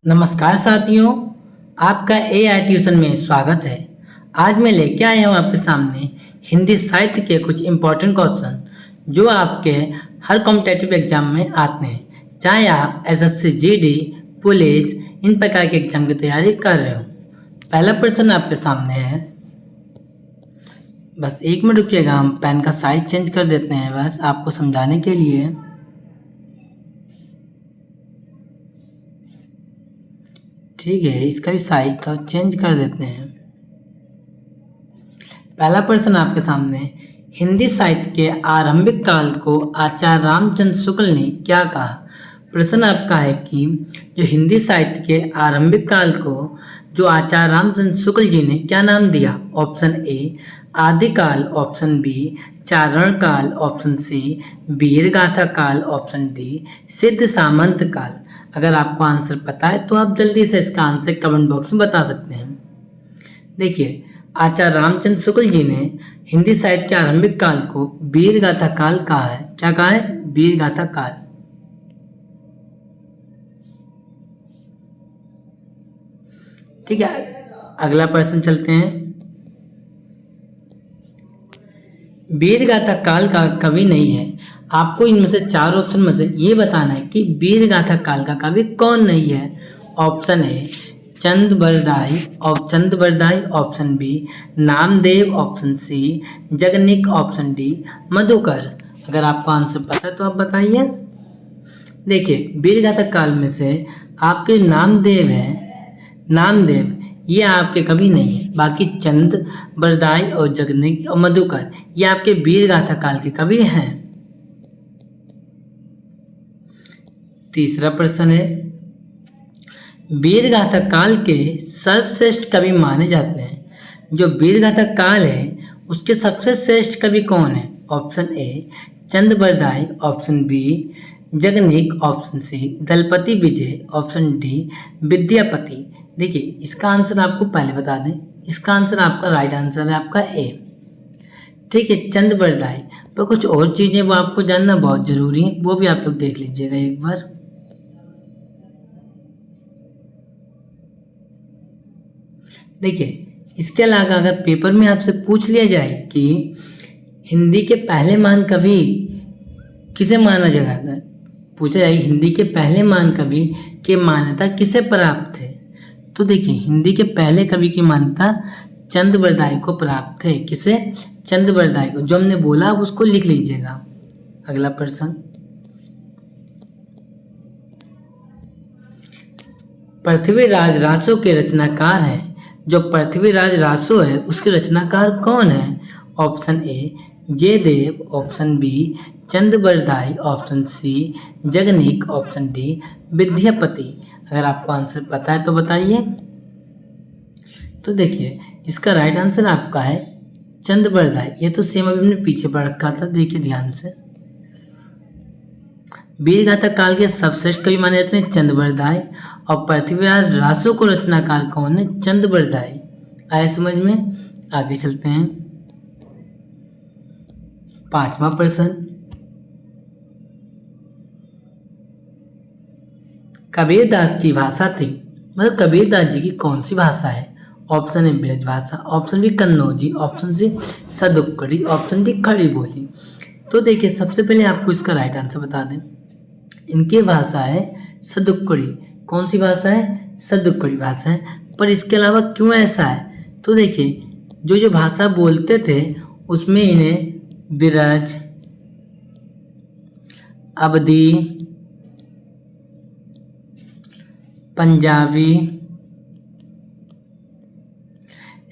नमस्कार साथियों, आपका एआई ट्यूशन में स्वागत है। आज मैं लेके आया हूँ आपके सामने हिंदी साहित्य के कुछ इम्पोर्टेंट क्वेश्चन जो आपके हर कॉम्पिटेटिव एग्जाम में आते हैं। चाहे आप एसएससी, जीडी, पुलिस इन प्रकार के एग्जाम की तैयारी कर रहे हो। पहला प्रश्न आपके सामने है। बस 1 मिनट रुकिएगा, हम पेन का साइज चेंज कर देते हैं बस आपको समझाने के लिए। ठीक है, इसका भी साइज तो चेंज कर देते हैं। पहला प्रश्न आपके सामने, हिंदी साहित्य के आरंभिक काल को आचार्य रामचंद्र शुक्ल ने क्या कहा। प्रश्न आपका है कि जो हिंदी साहित्य के आरंभिक काल को जो आचार्य रामचंद्र शुक्ल जी ने क्या नाम दिया। ऑप्शन ए आदिकाल, ऑप्शन बी चारण काल, ऑप्शन सी वीर गाथा काल, ऑप्शन डी सिद्ध सामंत काल। अगर आपको आंसर पता है तो आप जल्दी से इसका आंसर कमेंट बॉक्स में बता सकते हैं। देखिए, आचार्य रामचंद्र शुक्ल जी ने हिंदी साहित्य के आरंभिक काल को वीर गाथा काल कहा है। क्या कहा है? वीर गाथा काल। ठीक है, अगला प्रश्न चलते हैं। वीर गाथा काल का कवि नहीं है। आपको इनमें से 4 ऑप्शन में से ये बताना है कि वीर गाथा काल का कवि कौन नहीं है। Option A Chand Bardai, option B Namdev, option C Jagnik, option D Madhukar. अगर आपको आंसर पता है तो आप बताइए। देखिए, वीर गाथा काल में से आपके नामदेव हैं, नामदेव ये आपके कवि नहीं है। बाकी चंद बरदाई और जगनिक और मधुकर ये आपके वीर गाथा काल के कवि हैं। तीसरा प्रश्न है, वीर गाथा काल के सर्वश्रेष्ठ कवि माने जाते हैं। जो वीर गाथा काल है उसके सबसे श्रेष्ठ कवि कौन है। Option A Chand Bardai, option B Jagnik, option C Dalpati Vijay, option D Vidyapati. देखिए, इसका आंसर आपको पहले बता दें, इसका आंसर आपका राइट आंसर है आपका ए। ठीक है, चंद बरदाई पर कुछ और चीज़ें वो आपको जानना बहुत ज़रूरी है, वो भी आप लोग देख लीजिएगा एक बार। देखिए, इसके अलावा अगर पेपर में आपसे पूछ लिया जाए कि हिंदी के पहले महान कवि किसे माना जाता है, पूछा जाए हिंदी के पहले महान कवि की मान्यता किसे प्राप्त है, तो देखिए हिंदी के पहले कवि की मान्यता चंद बरदाई को प्राप्त है। किसे? चंद बरदाई को। जो हमने बोला आप उसको लिख लीजिएगा। अगला प्रश्न, पृथ्वीराज रासो के रचनाकार हैं। जो पृथ्वीराज रासो है उसके रचनाकार कौन है। Option A Jaydev, option B Chand Bardai, option C Jagnik, option D Vidyapati. अगर आपको आंसर पता है तो बताइए। तो देखिए, इसका राइट आंसर आपका है चंद बरदाई। ये तो सेम अभी हमने पीछे पढ़ रखा था, देखिए ध्यान से। वीर गाथा काल के सर्वश्रेष्ठ कवि माने जाते हैं चंद बरदाई, और पृथ्वीराज रासो को रचनाकार कौन है? चंद बरदाई। आए समझ में? आगे चलते हैं। 5वां प्रश्न, कबीरदास की भाषा थी, मतलब कबीरदास जी की कौन सी भाषा है। Option A Braj Bhasha, option B Kannauji, option C Sadhukkadi, option D Khari Boli. तो देखिए, सबसे पहले आपको इसका राइट आंसर बता दें। इनकी भाषा है सदुक्कड़ी। कौन सी भाषा है? सदुक्कड़ी भाषा है। पर इसके अलावा क्यों ऐसा है, तो देखिए जो भाषा बोलते थे उसमें इन्हें ब्रज, अवधी, पंजाबी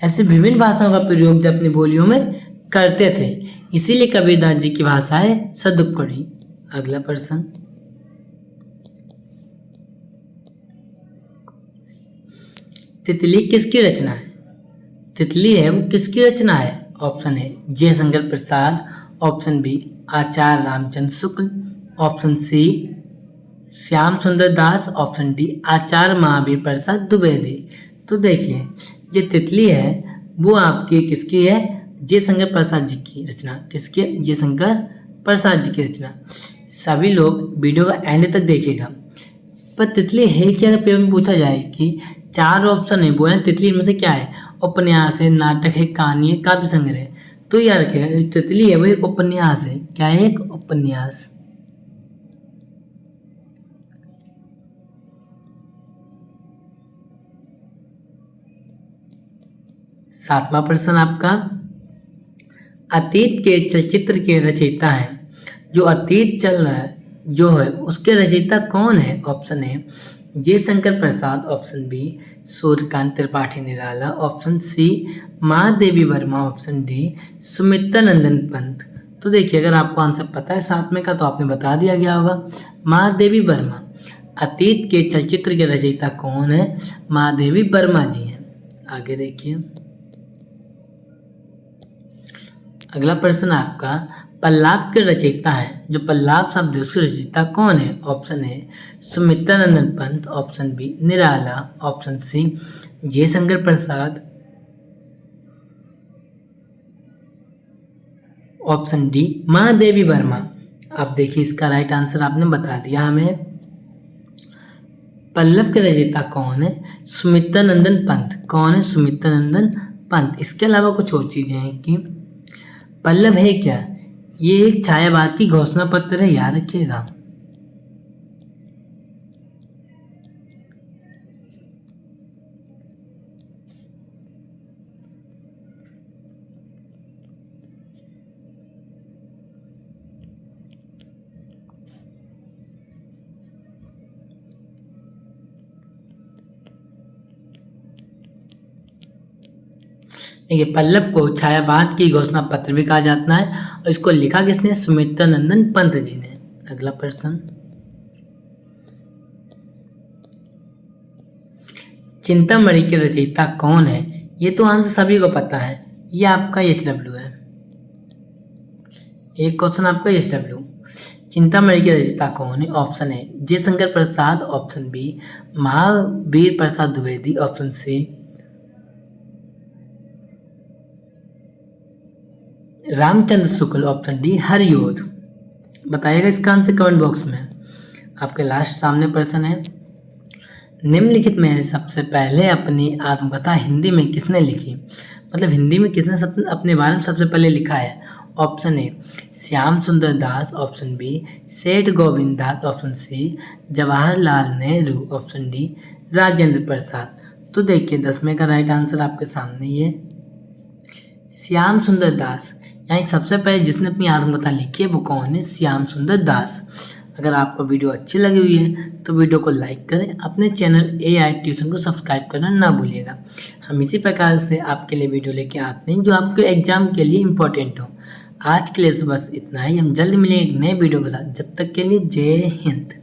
ऐसे विभिन्न भाषाओं का प्रयोग जो अपनी बोलियों में करते थे, इसीलिए कबीरदास जी की भाषा है सदुक्कड़ी। अगला प्रश्न, तितली किसकी रचना है। तितली है वो किसकी रचना है। Option A Jaishankar Prasad, option B Acharya Ramchandra Shukla, option C Shyam Sundar Das, option D Acharya Mahavir Prasad Dwivedi. तो देखिए, ये तितली है वो आपकी किसकी है? जयशंकर प्रसाद जी की रचना। किसकी? जयशंकर प्रसाद जी की रचना। सभी लोग वीडियो का एंड तक देखिएगा। पर तितली है क्या, अगर पेपर में पूछा जाए कि 4 ऑप्शन है वो है तितली, इनमें से क्या है? उपन्यास है, नाटक है, कहानी है, काव्य संग्रह। तो याद रखिएगा जो तितली है वो एक उपन्यास है। क्या है? एक उपन्यास। 7वां प्रश्न आपका, अतीत के चलचित्र के रचयिता हैं। जो अतीत चल रहा है जो है उसके रचयिता कौन है? ऑप्शन है Jaishankar Prasad, option B Suryakant Tripathi Nirala, option C Mahadevi Verma, option D Sumitra Nandan Pant. तो देखिए अगर आपको आंसर पता है 7वें का तो आपने बता दिया गया होगा महादेवी वर्मा। अतीत के चलचित्र के रचयिता कौन है? महादेवी वर्मा जी हैं। आगे देखिए अगला प्रश्न आपका, पल्लाव के रचयिता हैं। जो पल्लाव शब्द है उसके रचयिता कौन है? ऑप्शन है सुमित्रा नंदन पंत, ऑप्शन बी निराला, ऑप्शन सी जयशंकर प्रसाद, ऑप्शन डी महादेवी वर्मा। अब देखिए इसका राइट आंसर आपने बता दिया हमें। पल्लव के रचयिता कौन है? सुमित्रा नंदन पंत। कौन है? सुमित्रा नंदन पंत। इसके अलावा कुछ और चीजें हैं कि पल्लव है क्या? ये एक छायावाद की घोषणा पत्र है, याद रखिएगा। देखिए पल्लव को छायावाद की घोषणा पत्र भी कहा जाता है और इसको लिखा किसने? सुमित्रा नंदन पंत जी ने। अगला प्रश्न, चिंतामणि के रचयिता कौन है? ये तो आंसर सभी को पता है, ये आपका HW है। एक क्वेश्चन आपका HW। चिंतामणि के रचयिता कौन है? ऑप्शन है Jaishankar Prasad, option B Mahavir Prasad Dwivedi, option C Ramchandra Shukla, option D हरियोध। बताइएगा इसका आंसर कमेंट बॉक्स में। आपके लास्ट सामने प्रश्न है, निम्नलिखित में सबसे पहले अपनी आत्मकथा हिंदी में किसने लिखी? मतलब हिंदी में किसने अपने बारे में सबसे पहले लिखा है? ऑप्शन ए Shyam Sundar Das, option B Seth Govind Das, option C Jawaharlal Nehru, option D Rajendra Prasad. तो देखिए 10वें का राइट आंसर आपके सामने ही है श्याम सुंदर दास। यानी सबसे पहले जिसने अपनी आत्मकथा लिखी है वो कौन है? श्याम सुंदर दास। अगर आपको वीडियो अच्छी लगी हुई है तो वीडियो को लाइक करें, अपने चैनल AI ट्यूशन को सब्सक्राइब करना ना भूलिएगा। हम इसी प्रकार से आपके लिए वीडियो लेके आते हैं जो आपके एग्जाम के लिए इम्पोर्टेंट हो। आज के लिए बस इतना ही, हम जल्द मिलेंगे एक नए वीडियो के साथ। जब तक के लिए जय हिंद।